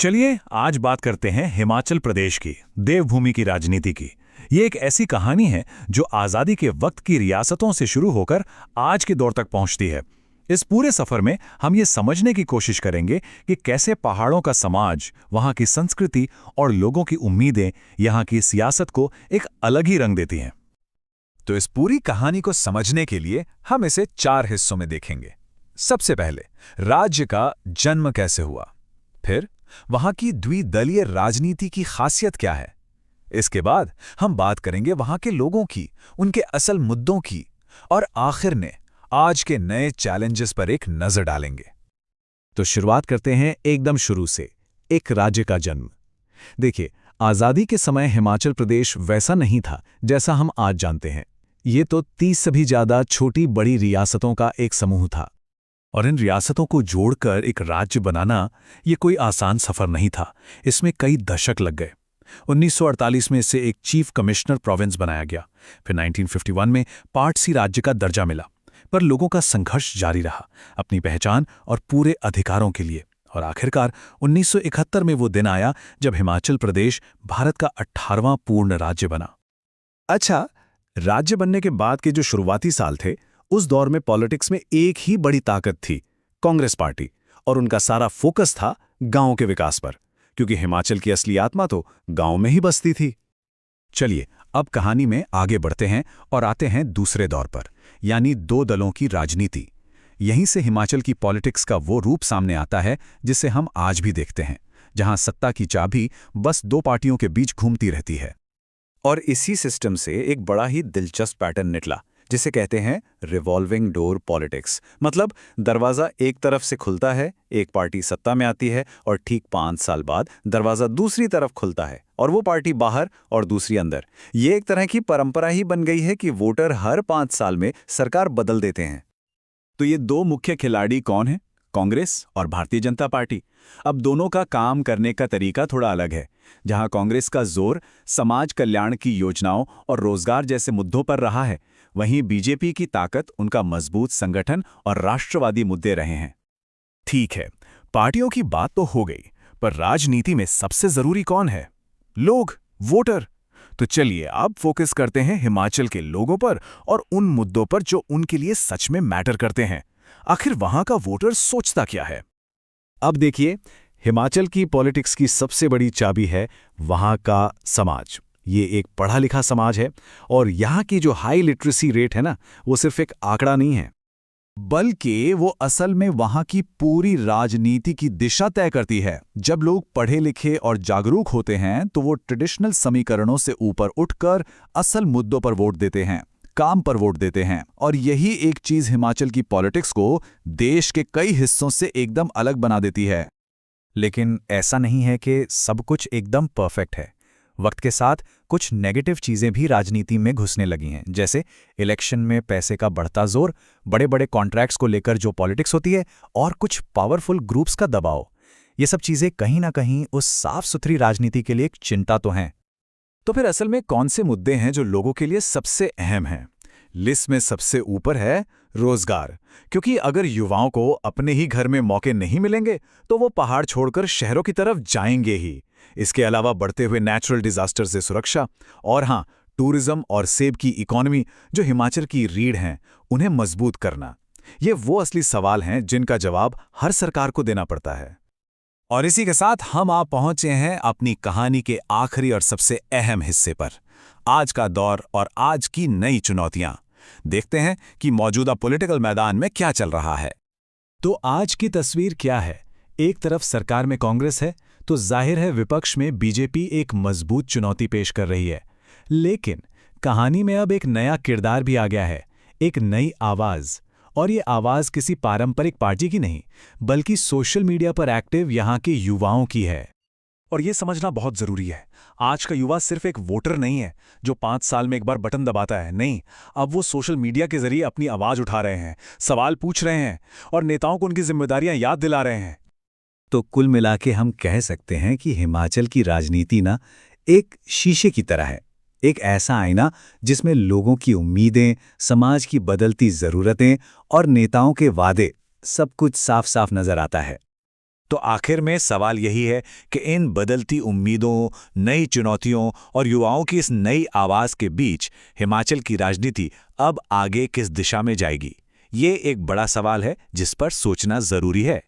चलिए आज बात करते हैं हिमाचल प्रदेश की देवभूमि की राजनीति की। ये एक ऐसी कहानी है जो आज़ादी के वक्त की रियासतों से शुरू होकर आज के दौर तक पहुंचती है। इस पूरे सफर में हम ये समझने की कोशिश करेंगे कि कैसे पहाड़ों का समाज, वहां की संस्कृति और लोगों की उम्मीदें यहाँ की सियासत को एक अलग ही रंग देती हैं। तो इस पूरी कहानी को समझने के लिए हम इसे 4 हिस्सों में देखेंगे। सबसे पहले राज्य का जन्म कैसे हुआ, फिर वहां की द्विदलीय राजनीति की खासियत क्या है। इसके बाद हम बात करेंगे वहां के लोगों की, उनके असल मुद्दों की, और आखिर में आज के नए चैलेंजेस पर एक नजर डालेंगे। तो शुरुआत करते हैं एकदम शुरू से, एक राज्य का जन्म। देखिए, आज़ादी के समय हिमाचल प्रदेश वैसा नहीं था जैसा हम आज जानते हैं। ये तो 30 से भी ज्यादा छोटी बड़ी रियासतों का एक समूह था। और इन रियासतों को जोड़कर एक राज्य बनाना ये कोई आसान सफर नहीं था। इसमें कई दशक लग गए। 1948 में इसे एक चीफ कमिश्नर प्रोविंस बनाया गया। फिर 1951 में पार्ट सी राज्य का दर्जा मिला। पर लोगों का संघर्ष जारी रहा, अपनी पहचान और पूरे अधिकारों के लिए। और आखिरकार 1971 में वो दिन आया जब हिमाचल प्रदेश भारत का 18वां पूर्ण राज्य बना। अच्छा, राज्य बनने के बाद के जो शुरुआती साल थे, उस दौर में पॉलिटिक्स में एक ही बड़ी ताकत थी, कांग्रेस पार्टी। और उनका सारा फोकस था गांव के विकास पर, क्योंकि हिमाचल की असली आत्मा तो गांव में ही बसती थी। चलिए अब कहानी में आगे बढ़ते हैं और आते हैं दूसरे दौर पर, यानी 2 दलों की राजनीति। यहीं से हिमाचल की पॉलिटिक्स का वो रूप सामने आता है जिसे हम आज भी देखते हैं, जहां सत्ता की चाबी बस 2 पार्टियों के बीच घूमती रहती है। और इसी सिस्टम से एक बड़ा ही दिलचस्प पैटर्न निकला, जिसे कहते हैं रिवॉल्विंग डोर पॉलिटिक्स। मतलब दरवाजा एक तरफ से खुलता है, एक पार्टी सत्ता में आती है, और ठीक 5 साल बाद दरवाजा दूसरी तरफ खुलता है और वो पार्टी बाहर और दूसरी अंदर। ये एक तरह की परंपरा ही बन गई है कि वोटर हर 5 साल में सरकार बदल देते हैं। तो ये 2 मुख्य खिलाड़ी कौन हैं? कांग्रेस और भारतीय जनता पार्टी। अब दोनों का काम करने का तरीका थोड़ा अलग है। जहां कांग्रेस का जोर समाज कल्याण की योजनाओं और रोजगार जैसे मुद्दों पर रहा है, वहीं बीजेपी की ताकत उनका मजबूत संगठन और राष्ट्रवादी मुद्दे रहे हैं। ठीक है, पार्टियों की बात तो हो गई, पर राजनीति में सबसे जरूरी कौन है? लोग, वोटर। तो चलिए अब फोकस करते हैं हिमाचल के लोगों पर और उन मुद्दों पर जो उनके लिए सच में मैटर करते हैं। आखिर वहां का वोटर सोचता क्या है? अब देखिए, हिमाचल की पॉलिटिक्स की सबसे बड़ी चाबी है वहां का समाज। ये एक पढ़ा लिखा समाज है, और यहाँ की जो हाई लिटरेसी रेट है ना, वो सिर्फ एक आंकड़ा नहीं है, बल्कि वो असल में वहां की पूरी राजनीति की दिशा तय करती है। जब लोग पढ़े लिखे और जागरूक होते हैं तो वो ट्रेडिशनल समीकरणों से ऊपर उठकर असल मुद्दों पर वोट देते हैं, काम पर वोट देते हैं। और यही एक चीज हिमाचल की पॉलिटिक्स को देश के कई हिस्सों से एकदम अलग बना देती है। लेकिन ऐसा नहीं है कि सब कुछ एकदम परफेक्ट है। वक्त के साथ कुछ नेगेटिव चीजें भी राजनीति में घुसने लगी हैं, जैसे इलेक्शन में पैसे का बढ़ता जोर, बड़े बड़े कॉन्ट्रैक्ट्स को लेकर जो पॉलिटिक्स होती है, और कुछ पावरफुल ग्रुप्स का दबाव। ये सब चीजें कहीं ना कहीं उस साफ सुथरी राजनीति के लिए एक चिंता तो हैं। तो फिर असल में कौन से मुद्दे हैं जो लोगों के लिए सबसे अहम हैं? लिस्ट में सबसे ऊपर है रोजगार, क्योंकि अगर युवाओं को अपने ही घर में मौके नहीं मिलेंगे तो वो पहाड़ छोड़कर शहरों की तरफ जाएंगे ही। इसके अलावा बढ़ते हुए नेचुरल डिजास्टर से सुरक्षा, और हाँ, टूरिज्म और सेब की इकोनॉमी जो हिमाचल की रीढ़ हैं, उन्हें मजबूत करना। ये वो असली सवाल हैं जिनका जवाब हर सरकार को देना पड़ता है। और इसी के साथ हम आप पहुंचे हैं अपनी कहानी के आखिरी और सबसे अहम हिस्से पर, आज का दौर और आज की नई चुनौतियां। देखते हैं कि मौजूदा पॉलिटिकल मैदान में क्या चल रहा है। तो आज की तस्वीर क्या है? एक तरफ सरकार में कांग्रेस है, तो जाहिर है विपक्ष में बीजेपी एक मजबूत चुनौती पेश कर रही है। लेकिन कहानी में अब एक नया किरदार भी आ गया है, एक नई आवाज। और ये आवाज किसी पारंपरिक पार्टी की नहीं, बल्कि सोशल मीडिया पर एक्टिव यहाँ के युवाओं की है। और ये समझना बहुत जरूरी है, आज का युवा सिर्फ एक वोटर नहीं है जो 5 साल में एक बार बटन दबाता है। नहीं, अब वो सोशल मीडिया के जरिए अपनी आवाज उठा रहे हैं, सवाल पूछ रहे हैं और नेताओं को उनकी जिम्मेदारियां याद दिला रहे हैं। तो कुल मिला के हम कह सकते हैं कि हिमाचल की राजनीति ना एक शीशे की तरह है, एक ऐसा आईना जिसमें लोगों की उम्मीदें, समाज की बदलती जरूरतें और नेताओं के वादे सब कुछ साफ साफ नजर आता है। तो आखिर में सवाल यही है कि इन बदलती उम्मीदों, नई चुनौतियों और युवाओं की इस नई आवाज के बीच हिमाचल की राजनीति अब आगे किस दिशा में जाएगी? ये एक बड़ा सवाल है जिस पर सोचना जरूरी है।